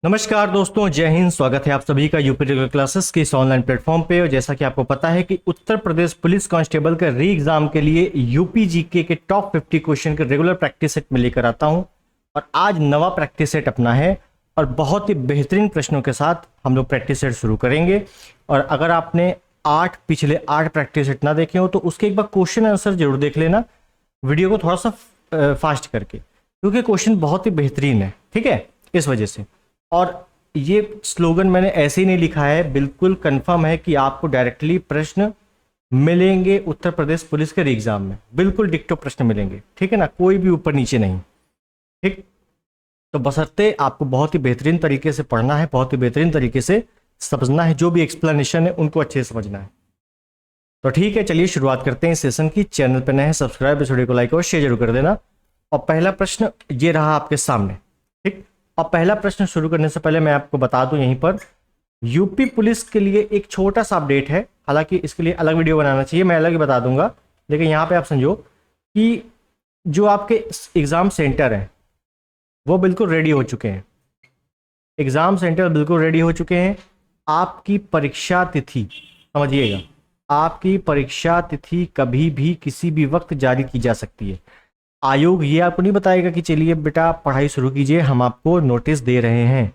नमस्कार दोस्तों, जय हिंद। स्वागत है आप सभी का यूपी रेगुलर क्लासेस के इस ऑनलाइन प्लेटफॉर्म पे। और जैसा कि आपको पता है कि उत्तर प्रदेश पुलिस कांस्टेबल का री एग्जाम के लिए यूपी जीके के टॉप 50 क्वेश्चन के रेगुलर प्रैक्टिस सेट में लेकर आता हूं। और आज नवा प्रैक्टिस सेट अपना है और बहुत ही बेहतरीन प्रश्नों के साथ हम लोग प्रैक्टिस सेट शुरू करेंगे। और अगर आपने पिछले 8 प्रैक्टिस सेट ना देखे हो तो उसके एक बार क्वेश्चन आंसर जरूर देख लेना, वीडियो को थोड़ा सा फास्ट करके, क्योंकि क्वेश्चन बहुत ही बेहतरीन है। ठीक है, इस वजह से। और ये स्लोगन मैंने ऐसे ही नहीं लिखा है, बिल्कुल कंफर्म है कि आपको डायरेक्टली प्रश्न मिलेंगे उत्तर प्रदेश पुलिस के एग्जाम में, बिल्कुल डिक्टो प्रश्न मिलेंगे। ठीक है ना, कोई भी ऊपर नीचे नहीं। ठीक, तो बशर्ते आपको बहुत ही बेहतरीन तरीके से पढ़ना है, बहुत ही बेहतरीन तरीके से समझना है, जो भी एक्सप्लेनेशन है उनको अच्छे से समझना है। तो ठीक है, चलिए शुरुआत करते हैं इस सेशन की। चैनल पर नए हैं, सब्सक्राइब, इस वीडियो को लाइक और शेयर जरूर कर देना। और पहला प्रश्न ये रहा आपके सामने। ठीक, और पहला प्रश्न शुरू करने से पहले मैं आपको बता दूं, यहीं पर यूपी पुलिस के लिए एक छोटा सा अपडेट है। हालांकि इसके लिए अलग वीडियो बनाना चाहिए, मैं अलग ही बता दूंगा, लेकिन यहाँ पे आप समझो कि जो आपके एग्जाम सेंटर हैं वो बिल्कुल रेडी हो चुके हैं। एग्जाम सेंटर बिल्कुल रेडी हो चुके हैं। आपकी परीक्षा तिथि, समझिएगा, आपकी परीक्षा तिथि कभी भी किसी भी वक्त जारी की जा सकती है। आयोग ये आपको नहीं बताएगा कि चलिए बेटा पढ़ाई शुरू कीजिए, हम आपको नोटिस दे रहे हैं,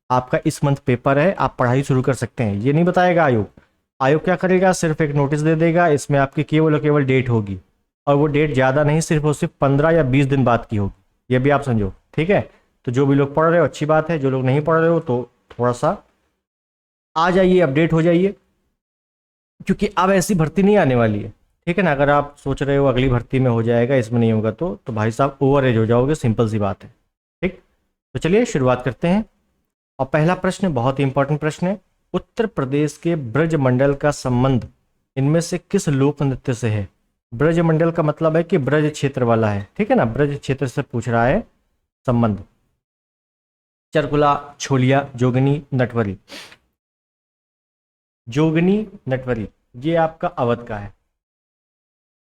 आपका इस मंथ पेपर है, आप पढ़ाई शुरू कर सकते हैं, ये नहीं बताएगा आयोग। आयोग क्या करेगा, सिर्फ एक नोटिस दे देगा, इसमें आपकी केवल और केवल डेट होगी, और वो डेट ज़्यादा नहीं, सिर्फ और सिर्फ 15 या 20 दिन बाद की होगी। ये भी आप समझो। ठीक है, तो जो भी लोग पढ़ रहे हो अच्छी बात है, जो लोग नहीं पढ़ रहे हो तो थोड़ा सा आ जाइए, अपडेट हो जाइए, क्योंकि अब ऐसी भर्ती नहीं आने वाली है। ठीक है ना, अगर आप सोच रहे हो अगली भर्ती में हो जाएगा, इसमें नहीं होगा तो भाई साहब ओवर एज हो जाओगे, सिंपल सी बात है। ठीक, तो चलिए शुरुआत करते हैं। और पहला प्रश्न बहुत ही इंपॉर्टेंट प्रश्न है। उत्तर प्रदेश के ब्रजमंडल का संबंध इनमें से किस लोक नृत्य से है? ब्रजमंडल का मतलब है कि ब्रज क्षेत्र वाला है। ठीक है ना, ब्रज क्षेत्र से पूछ रहा है संबंध। चरकुला, छोलिया, जोगनी, नटवरी। जोगनी, नटवरी, ये आपका अवध का है।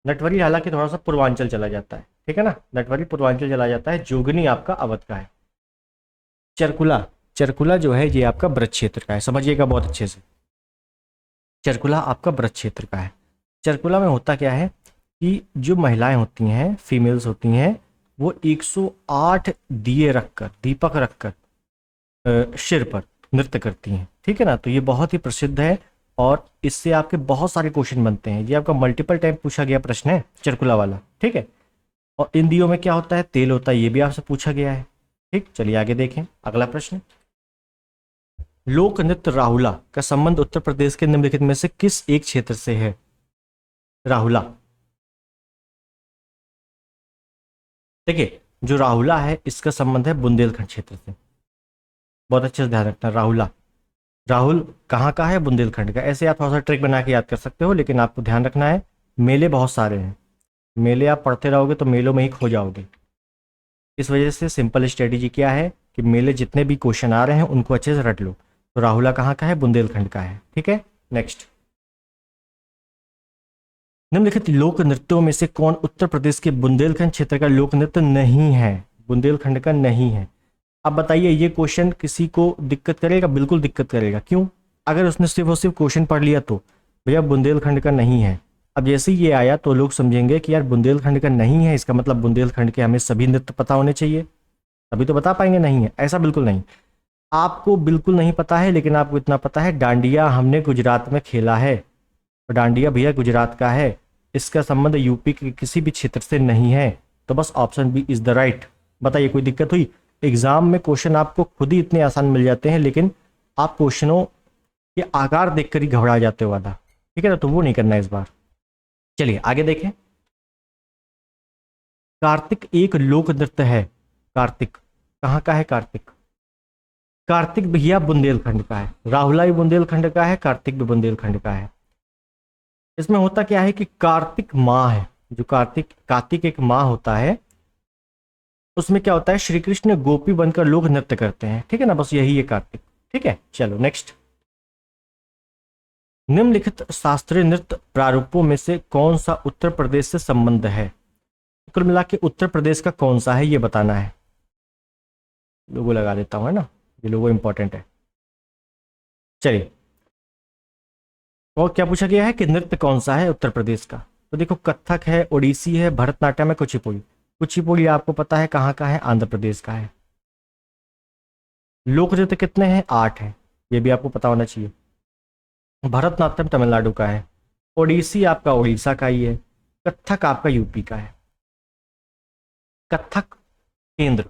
नटवरी हालांकि थोड़ा सा पूर्वांचल चला जाता है। ठीक है ना, नटवरी पूर्वांचल चला जाता है, जोगनी आपका अवध का है। चरकुला, चरकुला जो है ये आपका ब्रज क्षेत्र का है, समझिएगा बहुत अच्छे से। चरकुला आपका ब्रज क्षेत्र का है। चरकुला में होता क्या है कि जो महिलाएं होती हैं, फीमेल्स होती हैं, वो 108 दिए रखकर, दीपक रखकर सिर पर नृत्य करती हैं। ठीक है ना, तो ये बहुत ही प्रसिद्ध है और इससे आपके बहुत सारे क्वेश्चन बनते हैं। ये आपका मल्टीपल टाइम पूछा गया प्रश्न है, चरकुला वाला। ठीक है, और इन दियों में क्या होता है, तेल होता है, ये भी आपसे पूछा गया है। ठीक, चलिए आगे देखें अगला प्रश्न। लोक नृत्य राहुला का संबंध उत्तर प्रदेश के निम्नलिखित में से किस एक क्षेत्र से है? राहुला, देखिए जो राहुला है इसका संबंध है बुंदेलखंड क्षेत्र से। बहुत अच्छे से ध्यान रखना, राहुला, राहुल कहाँ का है? बुंदेलखंड का। ऐसे आप थोड़ा सा ट्रिक बना के याद कर सकते हो, लेकिन आपको ध्यान रखना है मेले बहुत सारे हैं, मेले आप पढ़ते रहोगे तो मेलों में ही खो जाओगे। इस वजह से सिंपल स्ट्रेटेजी क्या है कि मेले जितने भी क्वेश्चन आ रहे हैं उनको अच्छे से रट लो। तो राहुला कहाँ का है? बुंदेलखंड का है। ठीक है, नेक्स्ट। निम्नलिखित लोक नृत्यों में से कौन उत्तर प्रदेश के बुंदेलखंड क्षेत्र का लोक नृत्य नहीं है? बुंदेलखंड का नहीं है। अब बताइए, ये क्वेश्चन किसी को दिक्कत करेगा? बिल्कुल दिक्कत करेगा। क्यों? अगर उसने सिर्फ और सिर्फ क्वेश्चन पढ़ लिया तो भैया बुंदेलखंड का नहीं है। अब जैसे ही ये आया तो लोग समझेंगे कि यार बुंदेलखंड का नहीं है, इसका मतलब बुंदेलखंड के हमें सभी नृत्य पता होने चाहिए, तभी तो बता पाएंगे। नहीं है, ऐसा बिल्कुल नहीं। आपको बिल्कुल नहीं पता है, लेकिन आपको इतना पता है डांडिया हमने गुजरात में खेला है, और डांडिया भैया गुजरात का है, इसका संबंध यूपी के किसी भी क्षेत्र से नहीं है। तो बस option B is the right. बताइए कोई दिक्कत हुई? एग्जाम में क्वेश्चन आपको खुद ही इतने आसान मिल जाते हैं, लेकिन आप क्वेश्चनों के आकार देखकर ही घबरा जाते हो आधा। ठीक है ना, तो वो नहीं करना है इस बार। चलिए आगे देखें। कार्तिक एक लोक नृत्य है। कार्तिक कहाँ का है? कार्तिक, कार्तिक भैया बुंदेलखंड का है। राहुला भी बुंदेलखंड का है, कार्तिक भी बुंदेलखंड का है। इसमें होता क्या है कि कार्तिक माह है, जो कार्तिक एक माह होता है, उसमें क्या होता है, श्री कृष्ण गोपी बनकर लोग नृत्य करते हैं। ठीक है ना, बस यही है कार्तिक। ठीक है, चलो नेक्स्ट। निम्नलिखित शास्त्रीय नृत्य प्रारूपों में से कौन सा उत्तर प्रदेश से संबंध है? कुल मिला के उत्तर प्रदेश का कौन सा है ये बताना है। लोगो लगा देता हूँ, है ना, ये लोगो इंपॉर्टेंट है। चलिए, और क्या पूछा गया है कि नृत्य कौन सा है उत्तर प्रदेश का? तो देखो, कथक है, ओडिसी है, भरतनाट्यम है, कुचिपुड़ी। कुचिपुड़ी आपको पता है कहाँ का है, आंध्र प्रदेश का है। लोक नृत्य कितने हैं, 8 हैं, ये भी आपको पता होना चाहिए। भरतनाट्यम तमिलनाडु का है, ओडिसी आपका उड़ीसा का ही है, कथक आपका यूपी का है। कथक केंद्र,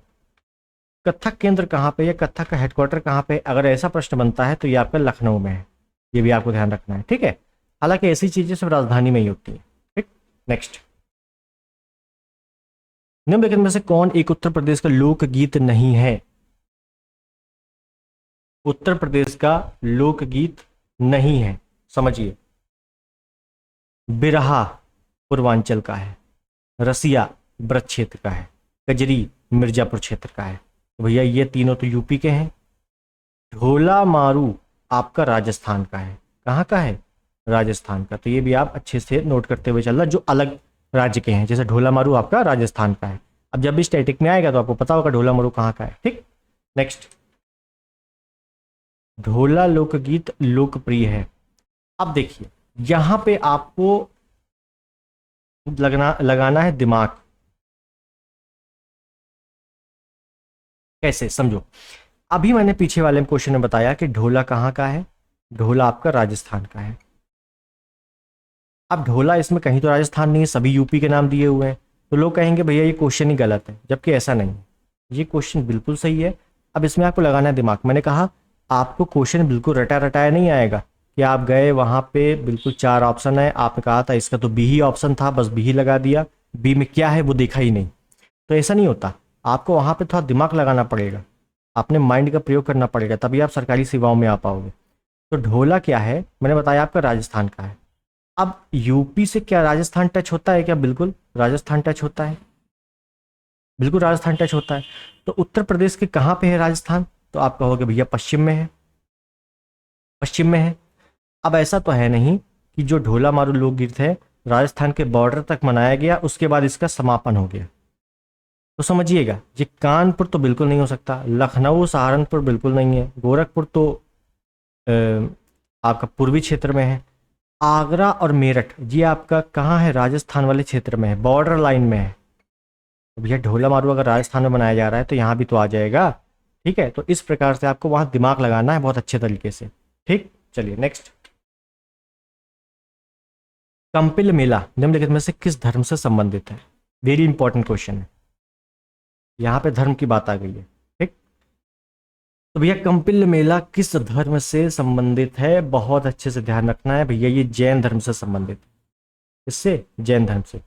कथक केंद्र कहाँ पे है, कथक का हेडक्वार्टर कहाँ पे है? अगर ऐसा प्रश्न बनता है तो ये आपका लखनऊ में है, ये भी आपको ध्यान रखना है, ठीक है। हालांकि ऐसी चीजें सिर्फ राजधानी में ही होती है, ठीक। नेक्स्ट, निम्नलिखित में से कौन एक उत्तर प्रदेश का लोकगीत नहीं है? उत्तर प्रदेश का लोकगीत नहीं है, समझिए। बिरहा पूर्वांचल का है, रसिया ब्रज क्षेत्र का है, कजरी मिर्जापुर क्षेत्र का है। तो भैया ये तीनों तो यूपी के हैं। ढोला मारू आपका राजस्थान का है, कहाँ का है, राजस्थान का। तो ये भी आप अच्छे से नोट करते हुए चलना, जो अलग राज्य के हैं। जैसे ढोला मारू आपका राजस्थान का है, अब जब भी स्टैटिक में आएगा तो आपको पता होगा ढोला मारू कहाँ का है, ठीक। नेक्स्ट, ढोला लोकगीत लोकप्रिय है। अब देखिए, यहां पे आपको लगाना है दिमाग। कैसे, समझो। अभी मैंने पीछे वाले क्वेश्चन में बताया कि ढोला कहाँ का है, ढोला आपका राजस्थान का है। अब ढोला इसमें कहीं तो राजस्थान नहीं है, सभी यूपी के नाम दिए हुए हैं, तो लोग कहेंगे भैया ये क्वेश्चन ही गलत है, जबकि ऐसा नहीं है, ये क्वेश्चन बिल्कुल सही है। अब इसमें आपको लगाना है दिमाग। मैंने कहा आपको क्वेश्चन बिल्कुल रटा रटाया नहीं आएगा कि आप गए वहां पे बिल्कुल 4 ऑप्शन है, आपने कहा था इसका तो बी ही ऑप्शन था, बस बी ही लगा दिया, बी में क्या है वो देखा ही नहीं। तो ऐसा नहीं होता, आपको वहां पे थोड़ा दिमाग लगाना पड़ेगा, अपने माइंड का प्रयोग करना पड़ेगा, तभी आप सरकारी सेवाओं में आ पाओगे। तो ढोला क्या है, मैंने बताया आपका राजस्थान का है। अब यूपी से क्या राजस्थान टच होता है क्या? बिल्कुल राजस्थान टच होता है, बिल्कुल राजस्थान टच होता है। तो उत्तर प्रदेश के कहाँ पे है राजस्थान? तो आप कहोगे भैया पश्चिम में है, पश्चिम में है। अब ऐसा तो है नहीं कि जो ढोला मारू लोकगीत है राजस्थान के बॉर्डर तक मनाया गया, उसके बाद इसका समापन हो गया। तो समझिएगा, ये कानपुर तो बिल्कुल नहीं हो सकता, लखनऊ सहारनपुर बिल्कुल नहीं है, गोरखपुर तो अ, आपका पूर्वी क्षेत्र में है, आगरा और मेरठ ये आपका कहाँ है, राजस्थान वाले क्षेत्र में है, बॉर्डर लाइन में है। तो भैया ढोला मारू अगर राजस्थान में बनाया जा रहा है तो यहाँ भी तो आ जाएगा, ठीक है। तो इस प्रकार से आपको वहां दिमाग लगाना है बहुत अच्छे तरीके से, ठीक। चलिए नेक्स्ट, कंपिल मेला निम्नलिखित में से किस धर्म से संबंधित है? वेरी इंपॉर्टेंट क्वेश्चन है, यहाँ पे धर्म की बात आ गई है, ठीक। तो भैया कंपिल मेला किस धर्म से संबंधित है? बहुत अच्छे से ध्यान रखना है भैया, ये जैन धर्म से संबंधित है। इससे, जैन धर्म से।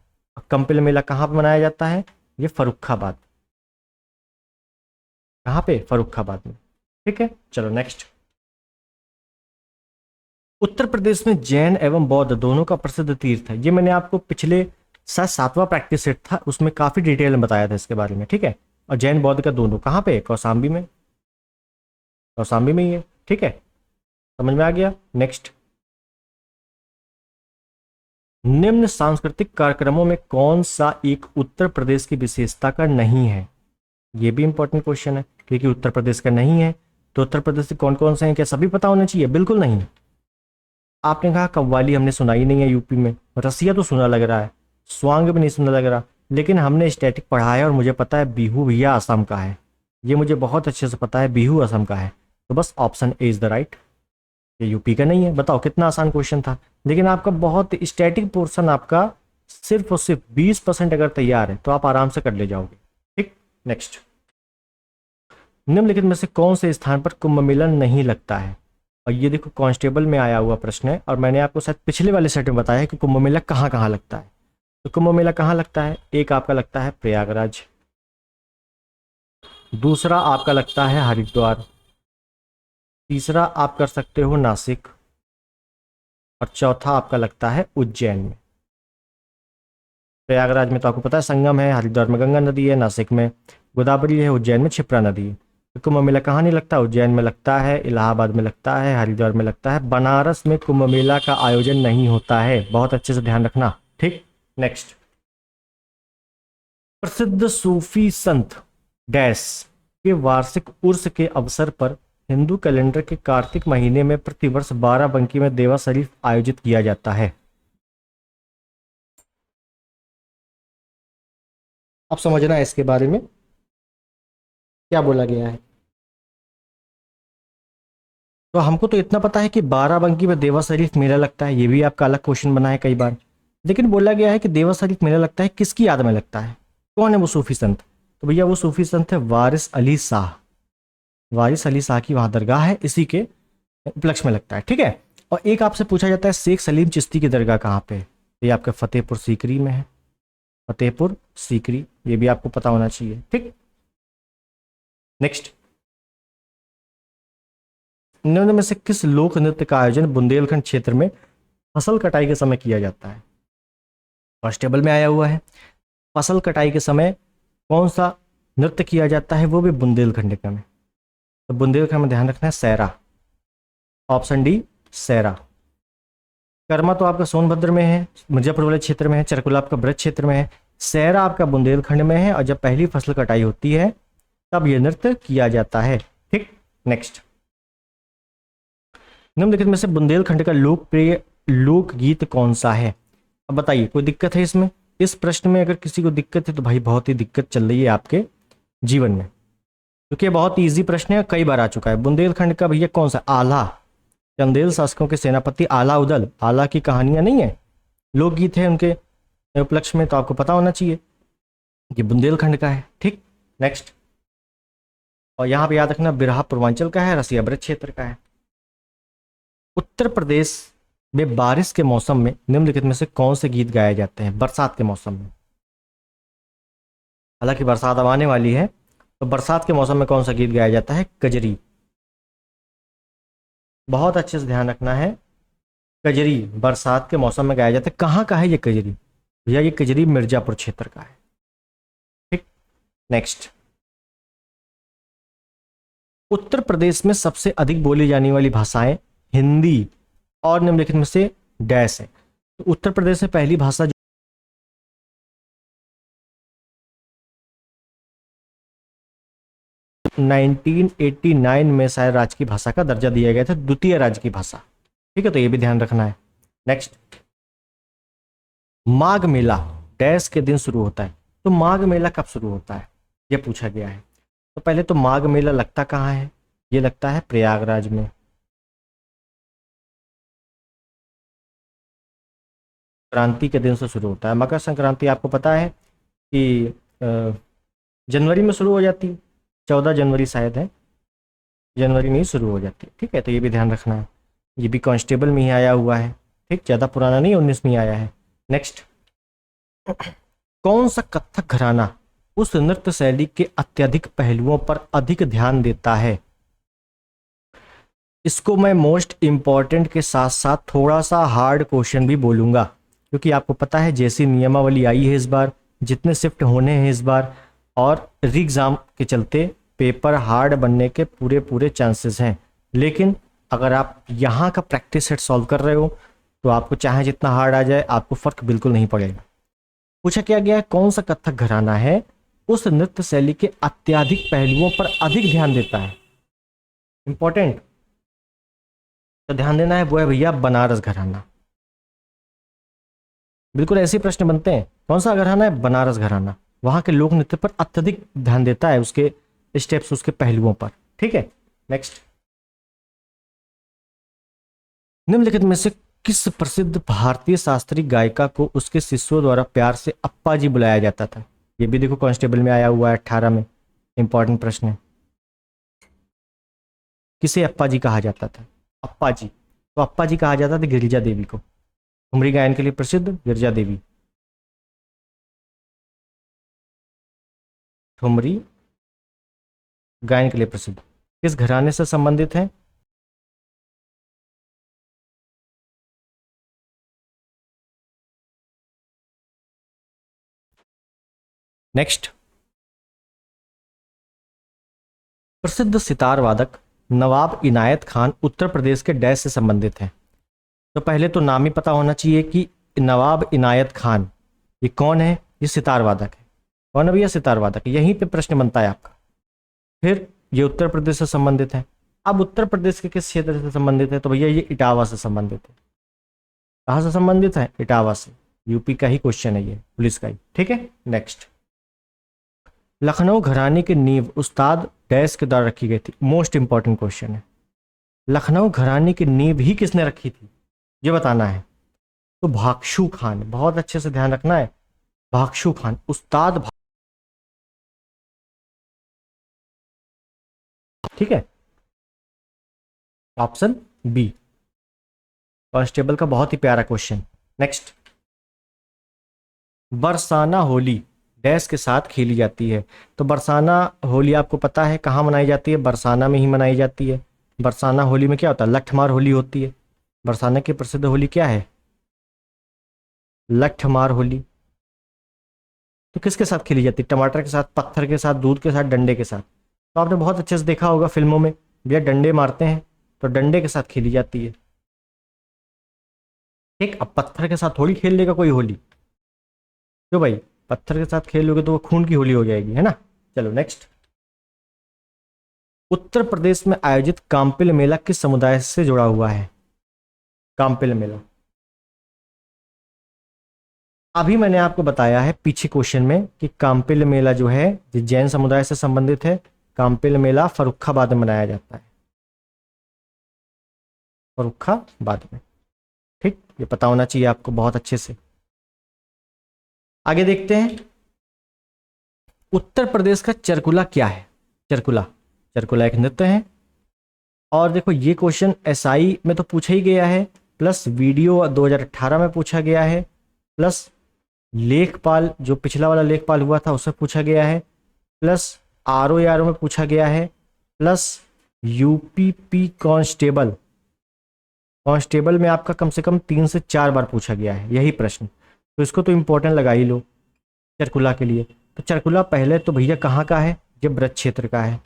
कंपिल मेला कहाँ पर मनाया जाता है? ये फर्रुखाबाद, कहाँ पे, फर्रुखाबाद में, ठीक है। चलो नेक्स्ट, उत्तर प्रदेश में जैन एवं बौद्ध दोनों का प्रसिद्ध तीर्थ है। ये मैंने आपको पिछले शायद 7वां प्रैक्टिस सेट था, उसमें काफी डिटेल में बताया था इसके बारे में, ठीक है। और जैन बौद्ध का दोनों कहाँ पे, कौसाम्बी में, कौसाम्बी में ही है, ठीक है। समझ में आ गया। नेक्स्ट, निम्न सांस्कृतिक कार्यक्रमों में कौन सा एक उत्तर प्रदेश की विशेषता का नहीं है? ये भी इंपॉर्टेंट क्वेश्चन है, क्योंकि उत्तर प्रदेश का नहीं है तो उत्तर प्रदेश के कौन कौन से हैं, क्या सभी पता होना चाहिए? बिल्कुल नहीं। आपने कहा कव्वाली हमने सुना ही नहीं है यूपी में, रसिया तो सुना लग रहा है, स्वांग भी नहीं सुना लग रहा, लेकिन हमने स्टैटिक पढ़ा है और मुझे पता है बिहू भैया असम का है, ये मुझे बहुत अच्छे से पता है, बिहू असम का है। तो बस option A is the right, ये यूपी का नहीं है। बताओ कितना आसान क्वेश्चन था, लेकिन आपका बहुत स्टैटिक पोर्शन आपका सिर्फ और सिर्फ 20% अगर तैयार है तो आप आराम से कर ले जाओगे, ठीक। नेक्स्ट, निम्नलिखित में से कौन से स्थान पर कुंभ मेला नहीं लगता है? और ये देखो कांस्टेबल में आया हुआ प्रश्न है, और मैंने आपको शायद पिछले वाले सेट में बताया है कि कुंभ मेला कहाँ कहाँ लगता है। तो कुंभ मेला कहाँ लगता है? एक आपका लगता है प्रयागराज, दूसरा आपका लगता है हरिद्वार, तीसरा आप कर सकते हो नासिक, और चौथा आपका लगता है उज्जैन में। प्रयागराज में तो आपको पता है संगम है, हरिद्वार में गंगा नदी है, नासिक में गोदावरी है, उज्जैन में क्षिप्रा नदी है। तो कुंभ मेला कहाँ नहीं लगता? उज्जैन में लगता है, इलाहाबाद में लगता है, हरिद्वार में लगता है, बनारस में कुंभ मेला का आयोजन नहीं होता है, बहुत अच्छे से ध्यान रखना, ठीक। नेक्स्ट, प्रसिद्ध सूफी संत डैश के वार्षिक उर्स के अवसर पर हिंदू कैलेंडर के कार्तिक महीने में प्रतिवर्ष बाराबंकी में देवा शरीफ आयोजित किया जाता है? अब समझना है इसके बारे में क्या बोला गया है। तो हमको तो इतना पता है कि बाराबंकी में देवा शरीफ मेला लगता है, ये भी आपका अलग क्वेश्चन बना है कई बार। लेकिन बोला गया है कि देवा शरीफ मेला लगता है, किसकी याद में लगता है, कौन है वो सूफी संत? तो भैया वो सूफी संत है वारिस अली शाह। वारिस अली शाह की वहां दरगाह है, इसी के उपलक्ष्य में लगता है, ठीक है। और एक आपसे पूछा जाता है शेख सलीम चिश्ती की दरगाह कहाँ पे है? ये आपके फतेहपुर सीकरी में है, फतेहपुर सीकरी, ये भी आपको पता होना चाहिए, ठीक। नेक्स्ट, निम्न में से किस लोक नृत्य का आयोजन बुंदेलखंड क्षेत्र में फसल कटाई के समय किया जाता है? फर्स्ट टेबल में आया हुआ है। फसल कटाई के समय कौन सा नृत्य किया जाता है, वो भी बुंदेलखंड में। तो बुंदेलखंड में ध्यान रखना है सैरा, ऑप्शन डी सैरा। कर्मा तो आपका सोनभद्र में है, मिर्जापुर वाले क्षेत्र में है, चरकुला आपका ब्रज क्षेत्र में है, सैरा आपका बुंदेलखंड में है। और जब पहली फसल कटाई होती है तब यह नृत्य किया जाता है, ठीक। नेक्स्ट, निम्नलिखित में से बुंदेलखंड का लोकप्रिय लोकगीत कौन सा है? अब बताइए, कोई दिक्कत है इसमें? इस प्रश्न में अगर किसी को दिक्कत है तो भाई बहुत ही दिक्कत चल रही है आपके जीवन में, क्योंकि बहुत इजी प्रश्न है, कई बार आ चुका है। बुंदेलखंड का भैया कौन सा? आला, चंदेल शासकों के सेनापति आला उदल, आला की कहानियां नहीं है, लोकगीत है उनके उपलक्ष्य में, तो आपको पता होना चाहिए कि बुंदेलखंड का है, ठीक। नेक्स्ट, और यहां पे याद रखना बिरहा पूर्वांचल का है, रसिया ब्रज क्षेत्र का है। उत्तर प्रदेश में बारिश के मौसम में निम्नलिखित में से कौन से गीत गाए जाते हैं बरसात के मौसम में? हालांकि बरसात अब आने वाली है, तो बरसात के मौसम में कौन सा गीत गाया जाता है? कजरी। बहुत अच्छे से ध्यान रखना है, कजरी बरसात के मौसम में गाया जाता है। कहाँ का है ये कजरी? भैया ये कजरी मिर्जापुर क्षेत्र का है, ठीक। नेक्स्ट, उत्तर प्रदेश में सबसे अधिक बोली जाने वाली भाषाएं हिंदी और निम्नलिखित में से डैश है। तो उत्तर प्रदेश में पहली भाषा 1989 में शायद राज्य की भाषा का दर्जा दिया गया था, द्वितीय राज्य की भाषा, ठीक है। तो ये भी ध्यान रखना है। नेक्स्ट, माघ मेला डैश के दिन शुरू होता है। तो माघ मेला कब शुरू होता है ये पूछा गया है। तो पहले तो माघ मेला लगता कहाँ है? ये लगता है प्रयागराज में। क्रांति के दिन से शुरू होता है। मकर संक्रांति आपको पता है कि जनवरी में शुरू हो जाती है, 14 जनवरी शायद है, जनवरी में ही शुरू हो जाती है, ठीक है। तो ये भी ध्यान रखना है, ये भी कांस्टेबल में ही आया हुआ है, ठीक, ज़्यादा पुराना नहीं, 19 में ही आया है। नेक्स्ट, कौन सा कथक घराना उस नृत्य शैली के अत्यधिक पहलुओं पर अधिक ध्यान देता है? इसको मैं मोस्ट इंपॉर्टेंट के साथ साथ थोड़ा सा हार्ड क्वेश्चन भी बोलूंगा, क्योंकि आपको पता है जैसी नियमावली आई है इस बार, जितने शिफ्ट होने हैं इस बार, और री एग्जाम के चलते पेपर हार्ड बनने के पूरे पूरे चांसेस हैं। लेकिन अगर आप यहाँ का प्रैक्टिस सेट सॉल्व कर रहे हो तो आपको चाहे जितना हार्ड आ जाए आपको फर्क बिल्कुल नहीं पड़ेगा। पूछा क्या गया है, कौन सा कथक घराना है उस नृत्य शैली के अत्यधिक पहलुओं पर अधिक ध्यान देता है? इंपॉर्टेंट, तो ध्यान देना है, वो है भैया बनारस घराना। बिल्कुल ऐसे प्रश्न बनते हैं, कौन सा घराना है? बनारस घराना। वहां के लोक नृत्य पर अत्यधिक ध्यान देता है, उसके स्टेप्स, उसके पहलुओं पर, ठीक है। नेक्स्ट, निम्नलिखित में से किस प्रसिद्ध भारतीय शास्त्रीय गायिका को उसके शिष्यों द्वारा प्यार से अप्पा जी बुलाया जाता था? ये भी देखो कांस्टेबल में आया हुआ है, 18 में, इंपॉर्टेंट प्रश्न है। किसे अप्पा जी कहा जाता था? अप्पा जी, तो अप्पा जी कहा जाता था गिरिजा देवी को। ठुमरी गायन के लिए प्रसिद्ध गिरिजा देवी, ठुमरी गायन के लिए प्रसिद्ध, किस घराने से संबंधित है? नेक्स्ट, प्रसिद्ध सितार वादक नवाब इनायत खान उत्तर प्रदेश के डैश से संबंधित हैं? तो पहले तो नाम ही पता होना चाहिए कि नवाब इनायत खान ये कौन है? ये सितार वादक है। कौन है भैया? सितार वादक। यहीं पे प्रश्न बनता है आपका, फिर ये उत्तर प्रदेश से संबंधित है। अब उत्तर प्रदेश के किस क्षेत्र से संबंधित है, तो भैया ये इटावा से संबंधित है। कहाँ से संबंधित है, इटावा से। यूपी का ही क्वेश्चन है ये, पुलिस का ही, ठीक है। नेक्स्ट, लखनऊ घराने की नींव उस्ताद डैश के द्वारा रखी गई थी। मोस्ट इंपॉर्टेंट क्वेश्चन है, लखनऊ घराने की नींव ही किसने रखी थी, ये बताना है। तो भागशू खान, बहुत अच्छे से ध्यान रखना है, भागशू खान, उस्ताद ठीक है। ऑप्शन बी, कांस्टेबल का बहुत ही प्यारा question. Next, Barsana Holi dash के साथ खेली जाती है। तो बरसाना होली आपको पता है कहाँ मनाई जाती है, बरसाना में ही मनाई जाती है। बरसाना होली में क्या होता है, लठमार होली होती है। बरसाना की प्रसिद्ध होली क्या है, लठमार होली। तो किसके साथ खेली जाती है, टमाटर के साथ, पत्थर के साथ, दूध के साथ, डंडे के साथ। तो आपने बहुत अच्छे से देखा होगा फिल्मों में, भैया डंडे मारते हैं, तो डंडे के साथ खेली जाती है। ठीक, अब पत्थर के साथ थोड़ी खेल लेगा कोई होली, क्यों भाई, पत्थर के साथ खेलोगे तो वो खून की होली हो जाएगी, है ना। चलो नेक्स्ट, उत्तर प्रदेश में आयोजित काम्पिल मेला किस समुदाय से जुड़ा हुआ है, काम्पिल मेला। अभी मैंने आपको बताया है पीछे क्वेश्चन में कि काम्पिल मेला जो है जैन समुदाय से संबंधित है। काम्पिल मेला फर्रुखाबाद में मनाया जाता है, फर्रुखाबाद में। ठीक, ये पता होना चाहिए आपको बहुत अच्छे से। आगे देखते हैं, उत्तर प्रदेश का चरकुला क्या है, चरकुला, चरकुला एक नृत्य है। और देखो ये क्वेश्चन एसआई में तो पूछा ही गया है, प्लस वीडियो 2018 में पूछा गया है, प्लस लेखपाल जो पिछला वाला लेखपाल हुआ था उससे पूछा गया है, प्लस आरओ में पूछा गया है, प्लस यूपीपी कांस्टेबल, कांस्टेबल में आपका कम से कम 3 से 4 बार पूछा गया है यही प्रश्न। तो इसको तो इंपॉर्टेंट लगा ही लो चरकुला के लिए। तो चरकुला पहले तो भैया कहाँ का है, ये ब्रज क्षेत्र का है।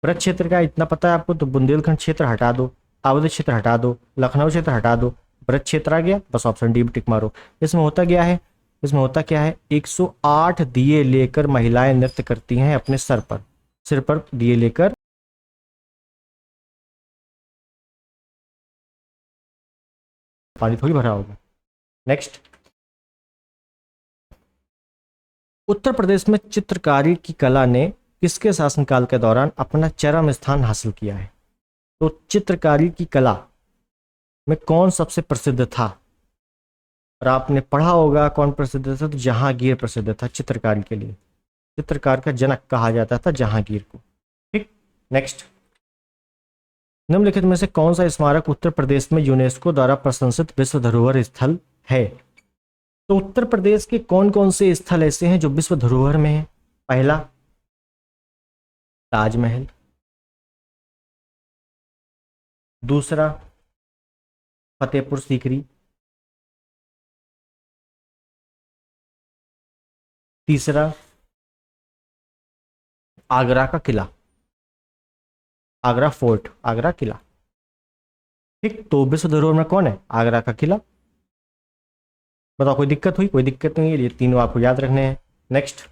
ब्रज क्षेत्र का इतना पता है आपको, तो बुंदेलखंड क्षेत्र हटा दो, अवध क्षेत्र हटा दो, लखनऊ क्षेत्र हटा दो, ब्रज क्षेत्र आ गया, बस ऑप्शन डी टिक मारो। इसमें होता क्या है, इसमें होता क्या है, 108 दिए लेकर महिलाएं नृत्य करती हैं अपने सिर पर दिए लेकर। पानी थोड़ी भरा होगा। नेक्स्ट, उत्तर प्रदेश में चित्रकारी की कला ने किसके शासनकाल के दौरान अपना चरम स्थान हासिल किया है। तो चित्रकारी की कला में कौन सबसे प्रसिद्ध था, और आपने पढ़ा होगा कौन प्रसिद्ध था, तो जहांगीर प्रसिद्ध था चित्रकारी के लिए। चित्रकार का जनक कहा जाता था जहांगीर को। ठीक, नेक्स्ट, निम्नलिखित में से कौन सा स्मारक उत्तर प्रदेश में यूनेस्को द्वारा प्रशंसित विश्व धरोहर स्थल है। तो उत्तर प्रदेश के कौन कौन से स्थल ऐसे हैं जो विश्व धरोहर में है। पहला ताजमहल, दूसरा फतेहपुर सीकरी, तीसरा आगरा का किला, आगरा फोर्ट, आगरा किला। ठीक, तो विश्व धरोहर में कौन है, आगरा का किला। बताओ कोई दिक्कत हुई, कोई दिक्कत नहीं है, ये तीनों आपको याद रखने हैं। नेक्स्ट,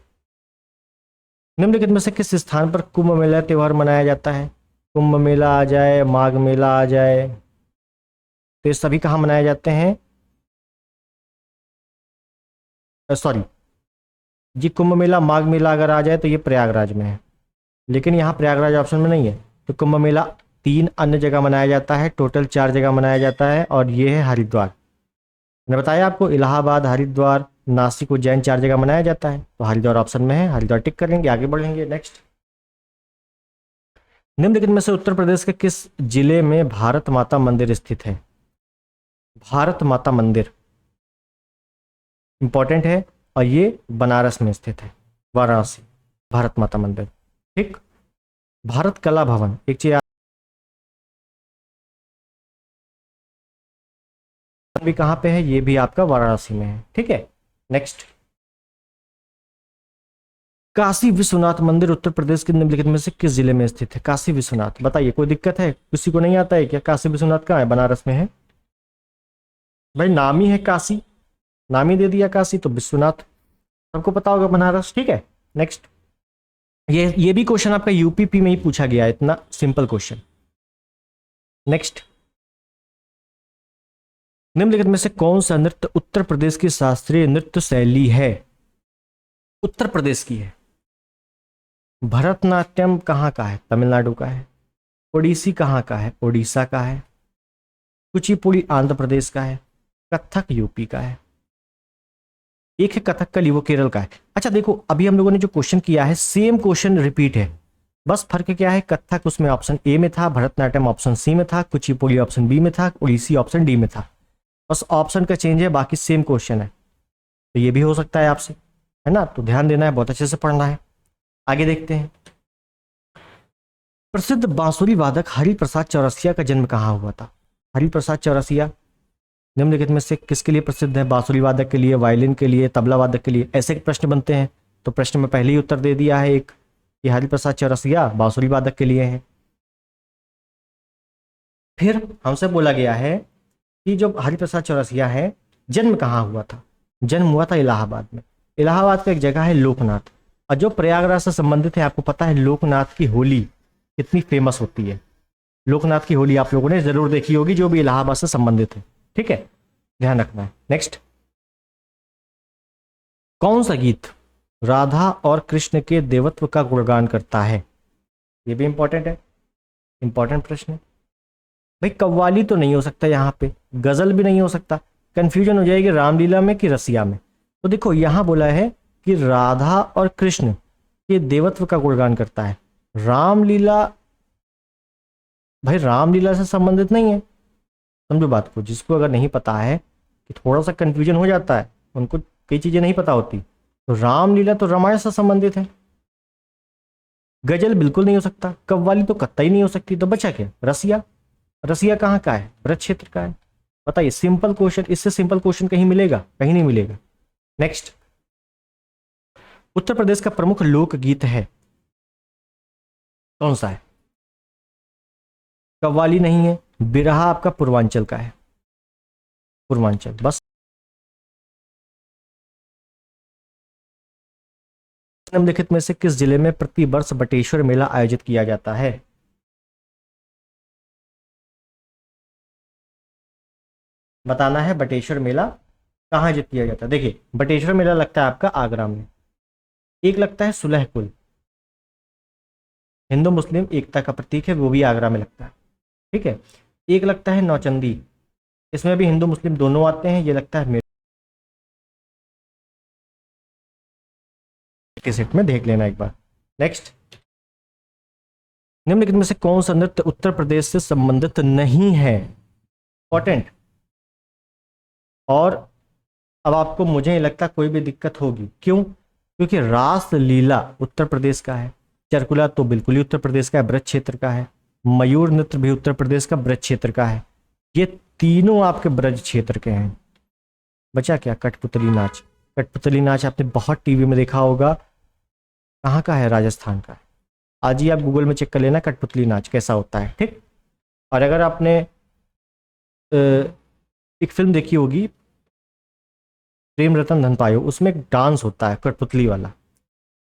निम्नलिखित में से किस स्थान पर कुंभ मेला त्योहार मनाया जाता है। कुंभ मेला आ जाए, माघ मेला आ जाए, तो ये सभी कहाँ मनाए जाते हैं, सॉरी जी, कुंभ मेला माघ मेला अगर आ जाए तो ये प्रयागराज में है, लेकिन यहाँ प्रयागराज ऑप्शन में नहीं है। तो कुंभ मेला 3 अन्य जगह मनाया जाता है, टोटल 4 जगह मनाया जाता है, और ये है हरिद्वार। मैंने बताया आपको इलाहाबाद, हरिद्वार, नासिक, उज्जैन 4 जगह मनाया जाता है। तो हरिद्वार ऑप्शन में है, हरिद्वार टिक करेंगे, आगे बढ़ेंगे। नेक्स्ट, निम्नलिखित में से उत्तर प्रदेश के किस जिले में भारत माता मंदिर स्थित है। भारत माता मंदिर इंपॉर्टेंट है, और ये बनारस में स्थित है, वाराणसी, भारत माता मंदिर। ठीक, भारत कला भवन, एक चीज भी कहाँ पे है, ये भी आपका वाराणसी में है। ठीक है, नेक्स्ट, काशी विश्वनाथ मंदिर उत्तर प्रदेश के निम्नलिखित में से किस जिले में स्थित है। काशी विश्वनाथ, बताइए कोई दिक्कत है, किसी को नहीं आता है क्या, काशी विश्वनाथ कहाँ है, बनारस में है भाई, नाम ही है काशी, नाम ही दे दिया काशी, तो विश्वनाथ सबको पता होगा बनारस। ठीक है, नेक्स्ट, ये भी क्वेश्चन आपका यूपीपी में ही पूछा गया है, इतना सिंपल क्वेश्चन। नेक्स्ट, निम्नलिखित में से कौन सा नृत्य उत्तर प्रदेश की शास्त्रीय नृत्य शैली है? उत्तर प्रदेश की है। भरतनाट्यम कहाँ का है? तमिलनाडु का है। ओडिसी कहाँ का है? ओडिशा का है। कुचिपुड़ी आंध्र प्रदेश का है। कथक यूपी का है। एक है कथकली, वो केरल का है। अच्छा देखो, अभी हम लोगों ने जो क्वेश्चन किया है सेम क्वेश्चन रिपीट है, बस फर्क क्या है, कथक उसमें ऑप्शन ए में था, भरतनाट्यम ऑप्शन सी में था, कुचिपुड़ी ऑप्शन बी में था, ओडिसी ऑप्शन डी में था। बस ऑप्शन का चेंज है, बाकी सेम क्वेश्चन है। तो ये भी हो सकता है आपसे, है ना? तो ध्यान देना है, बहुत अच्छे से पढ़ना है। आगे देखते हैं। प्रसिद्ध बांसुरी वादक हरिप्रसाद चौरसिया का जन्म कहाँ हुआ था? हरिप्रसाद चौरसिया निम्नलिखित में से किसके लिए प्रसिद्ध है? बांसुरी वादक के लिए, वायलिन के लिए, तबला वादक के लिए, ऐसे प्रश्न बनते हैं। तो प्रश्न में पहले ही उत्तर दे दिया है एक, कि हरिप्रसाद चौरसिया बांसुरी वादक के लिए है। फिर हमसे बोला गया है कि जो हरिप्रसाद चौरसिया है, जन्म कहाँ हुआ था? जन्म हुआ था इलाहाबाद में। इलाहाबाद का एक जगह है लोकनाथ, और जो प्रयागराज से संबंधित है, आपको पता है लोकनाथ की होली कितनी फेमस होती है। लोकनाथ की होली आप लोगों ने जरूर देखी होगी, जो भी इलाहाबाद से संबंधित है। ठीक है, ध्यान रखना है। नेक्स्ट, कौन सा गीत राधा और कृष्ण के देवत्व का गुणगान करता है? ये भी इंपॉर्टेंट है, इंपॉर्टेंट प्रश्न है भाई। कव्वाली तो नहीं हो सकता यहाँ पे, गजल भी नहीं हो सकता, कंफ्यूजन हो जाएगी रामलीला में कि रसिया में। तो देखो यहां बोला है कि राधा और कृष्ण के देवत्व का गुणगान करता है। रामलीला, भाई रामलीला से संबंधित नहीं है, समझो बात को। जिसको अगर नहीं पता है कि थोड़ा सा कंफ्यूजन हो जाता है, उनको कई चीजें नहीं पता होती। तो रामलीला तो रामायण से संबंधित है, गजल बिल्कुल नहीं हो सकता, कव्वाली तो कतई नहीं हो सकती। तो बचा क्या? रसिया। रसिया कहाँ का है? ब्रज क्षेत्र का है। बताइए, सिंपल क्वेश्चन, इससे सिंपल क्वेश्चन कहीं मिलेगा? कहीं नहीं मिलेगा। नेक्स्ट, उत्तर प्रदेश का प्रमुख लोकगीत है, कौन सा है? कव्वाली नहीं है, बिरहा आपका पूर्वांचल का है, पूर्वांचल। बस निम्नलिखित में से किस जिले में प्रति वर्ष बटेश्वर मेला आयोजित किया जाता है? बताना है बटेश्वर मेला कहाँ आयोजित किया जाता है। देखिए, बटेश्वर मेला लगता है आपका आगरा में, एक लगता है सुलहकुल, हिंदू मुस्लिम एकता का प्रतीक है, वो भी आगरा में लगता है। ठीक है, एक लगता है नौचंदी, इसमें भी हिंदू मुस्लिम दोनों आते हैं, ये लगता है मेरे के सेट में, देख लेना एक बार। नेक्स्ट, निम्नलिखित में से कौन सा नृत्य उत्तर प्रदेश से संबंधित नहीं है? इंपॉर्टेंट। और अब आपको मुझे नहीं लगता कोई भी दिक्कत होगी, क्यों? क्योंकि रास लीला उत्तर प्रदेश का है, चरकुला तो बिल्कुल ही उत्तर प्रदेश का है, ब्रज क्षेत्र का है, मयूर नृत्य भी उत्तर प्रदेश का ब्रज क्षेत्र का है, ये तीनों आपके ब्रज क्षेत्र के हैं। बचा क्या? कठपुतली नाच। कठपुतली नाच आपने बहुत टीवी में देखा होगा, कहाँ का है? राजस्थान का है। आज ही आप गूगल में चेक कर लेना कठपुतली नाच कैसा होता है। ठीक। और अगर आपने एक फिल्म देखी होगी प्रेम रतन धन पायो, उसमें एक डांस होता है कठपुतली वाला,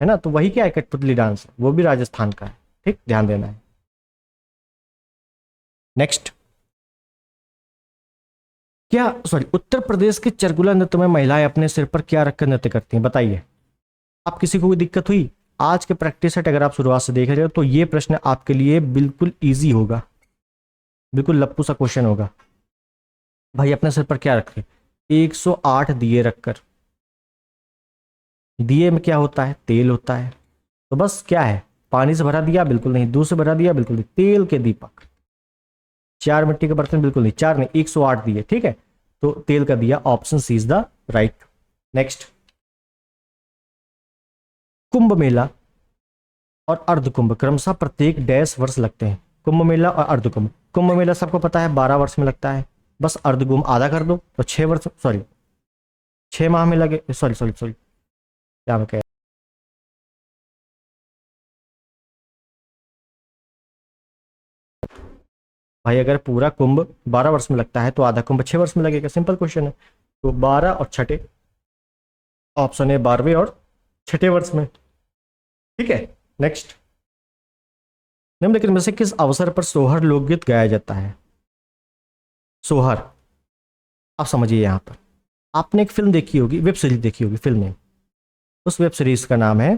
है ना? तो वही क्या है? कठपुतली डांस, वो भी राजस्थान का है। ठीक, ध्यान देना है। नेक्स्ट, क्या सॉरी उत्तर प्रदेश के चरगुला नृत्य में महिलाएं अपने सिर पर क्या रखकर नृत्य करती हैं? बताइए। आप किसी को भी दिक्कत हुई? आज के प्रैक्टिस सेट अगर आप शुरुआत से देख रहे हो तो ये प्रश्न आपके लिए बिल्कुल ईजी होगा, बिल्कुल लप्पू सा क्वेश्चन होगा। भाई अपने सिर पर क्या रखे? 108 दिए रखकर। दिए में क्या होता है? तेल होता है। तो बस क्या है, पानी से भरा दिया? बिल्कुल नहीं। दूध से भरा दिया? बिल्कुल नहीं। तेल के दीपक। 4 मिट्टी के बर्तन? बिल्कुल नहीं। 4 नहीं, 108 दिए। ठीक है, तो तेल का दिया, option C is the right. Next, Kumbh Mela और अर्धकुंभ क्रमशः प्रत्येक डैश वर्ष लगते हैं। कुंभ मेला और अर्धकुंभ। कुंभ मेला सबको पता है 12 वर्ष में लगता है, बस अर्धकुंभ आधा कर दो तो 6 वर्ष, सॉरी 6 माह में लगे, सॉरी सॉरी सॉरी क्या मैं कह, भाई अगर पूरा कुंभ 12 वर्ष में लगता है तो आधा कुंभ 6 वर्ष में लगेगा, सिंपल क्वेश्चन है। तो 12 और छठे, ऑप्शन है 12वें और छठे वर्ष में। ठीक है, नेक्स्ट, निम्नलिखित में से किस अवसर पर सोहर लोकगीत गाया जाता है? सोहर, आप समझिए यहां पर आपने एक फिल्म देखी होगी, वेब सीरीज देखी होगी, फिल्म में, उस वेब सीरीज का नाम है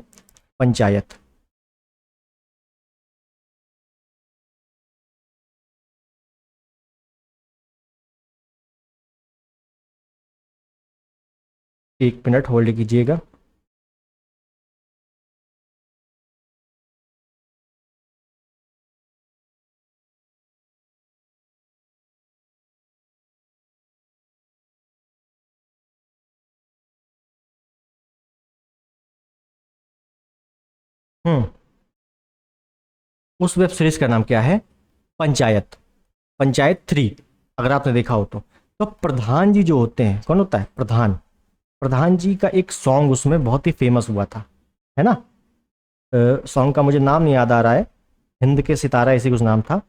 पंचायत। एक मिनट होल्ड कीजिएगा। उस वेब सीरीज का नाम क्या है? पंचायत, पंचायत 3, अगर आपने देखा हो तो प्रधान जी जो होते हैं, कौन होता है? प्रधान, प्रधान जी का एक सॉन्ग उसमें बहुत ही फेमस हुआ था, है ना? सॉन्ग का मुझे नाम नहीं याद आ रहा है, हिंद के सितारा ऐसे कुछ नाम था।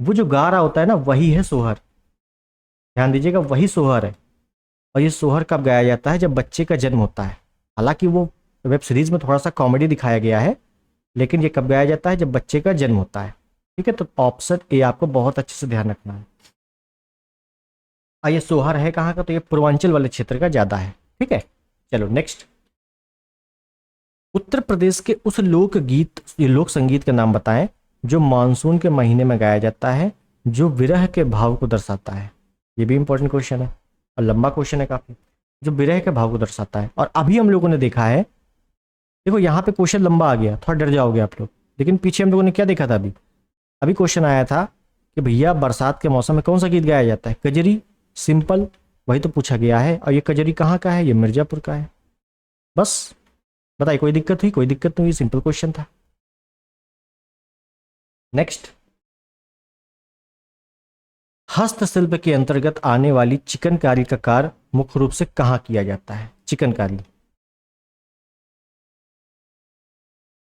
वो जो गा रहा होता है ना, वही है सोहर। ध्यान दीजिएगा, वही सोहर है। और ये सोहर कब गाया जाता है? जब बच्चे का जन्म होता है। हालांकि वो वेब सीरीज में थोड़ा सा कॉमेडी दिखाया गया है, लेकिन ये कब गाया जाता है? जब बच्चे का जन्म होता है। ठीक है, तो ऑप्शन ए आपको बहुत अच्छे से ध्यान रखना है। ये सोहर है कहाँ का? तो ये पूर्वांचल वाले क्षेत्र का ज्यादा है। ठीक है, चलो नेक्स्ट, उत्तर प्रदेश के उस लोकगीत, ये लोक संगीत का नाम बताएं जो मानसून के महीने में गाया जाता है, जो विरह के भाव को दर्शाता है। ये भी इंपॉर्टेंट क्वेश्चन है और लंबा क्वेश्चन है काफी, जो विरह के भाव को दर्शाता है। और अभी हम लोगों ने देखा है, देखो यहाँ पे क्वेश्चन लंबा आ गया, थोड़ा डर जाओगे आप लोग, लेकिन पीछे हम लोगों ने क्या देखा था? अभी अभी क्वेश्चन आया था कि भैया बरसात के मौसम में कौन सा गीत गाया जाता है? कजरी, सिंपल, वही तो पूछा गया है। और ये कजरी कहाँ का है? ये मिर्जापुर का है। बस बताइए, कोई दिक्कत हुई? कोई दिक्कत नहीं हुई, सिंपल क्वेश्चन था। नेक्स्ट, हस्तशिल्प के अंतर्गत आने वाली चिकनकारी का कार्य मुख्य रूप से कहाँ किया जाता है? चिकनकारी।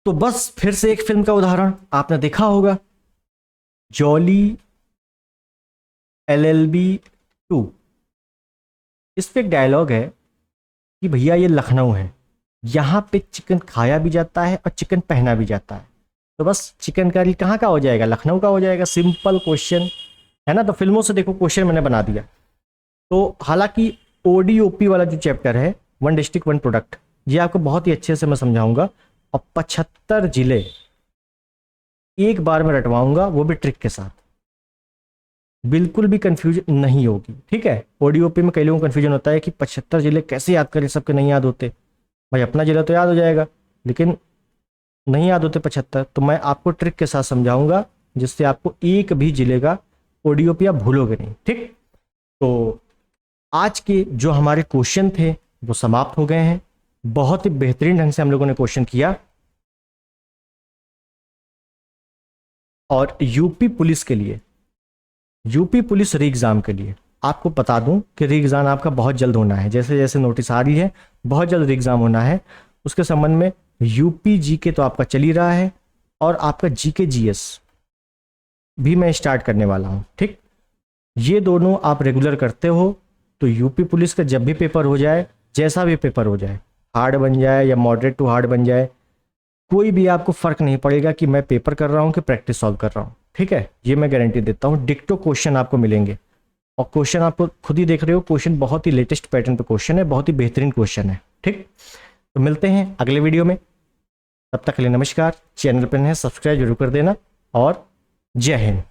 तो बस फिर से एक फिल्म का उदाहरण आपने देखा होगा, जॉली LLB 2। इस पे एक डायलॉग है कि भैया ये लखनऊ है, यहां पे चिकन खाया भी जाता है और चिकन पहना भी जाता है। तो बस चिकनकारी कहाँ का हो जाएगा? लखनऊ का हो जाएगा। सिंपल क्वेश्चन है ना? तो फिल्मों से देखो क्वेश्चन मैंने बना दिया। तो हालांकि ODOP वाला जो चैप्टर है, वन डिस्ट्रिक्ट वन प्रोडक्ट, ये आपको बहुत ही अच्छे से मैं समझाऊंगा और 75 जिले एक बार में रटवाऊंगा, वो भी ट्रिक के साथ, बिल्कुल भी कंफ्यूजन नहीं होगी। ठीक है, ODOP में कई लोगों को कंफ्यूजन होता है कि 75 जिले कैसे याद करें, सबके नहीं याद होते। भाई अपना जिला तो याद हो जाएगा, लेकिन नहीं याद होते 75, तो मैं आपको ट्रिक के साथ समझाऊंगा, जिससे आपको एक भी जिले का ODOP आप भूलोगे नहीं। ठीक, तो आज के जो हमारे क्वेश्चन थे वो समाप्त हो गए हैं। बहुत ही बेहतरीन ढंग से हम लोगों ने क्वेश्चन किया। और यूपी पुलिस के लिए, यूपी पुलिस री एग्जाम के लिए आपको बता दूं कि री एग्जाम आपका बहुत जल्द होना है। जैसे जैसे नोटिस आ रही है, बहुत जल्द री एग्जाम होना है। उसके संबंध में यूपी जीके तो आपका चल ही रहा है, और आपका जीके जीएस भी मैं स्टार्ट करने वाला हूं। ठीक, ये दोनों आप रेगुलर करते हो तो यूपी पुलिस का जब भी पेपर हो जाए, जैसा भी पेपर हो जाए, हार्ड बन जाए या मॉडरेट टू हार्ड बन जाए, कोई भी आपको फर्क नहीं पड़ेगा कि मैं पेपर कर रहा हूं कि प्रैक्टिस सॉल्व कर रहा हूं। ठीक है, ये मैं गारंटी देता हूं। डिक्टो क्वेश्चन आपको मिलेंगे, और क्वेश्चन आपको खुद ही देख रहे हो, क्वेश्चन बहुत ही लेटेस्ट पैटर्न पे क्वेश्चन है, बहुत ही बेहतरीन क्वेश्चन है। ठीक, तो मिलते हैं अगले वीडियो में, तब तक के लिए नमस्कार। चैनल पर है सब्सक्राइब जरूर कर देना, और जय हिंद।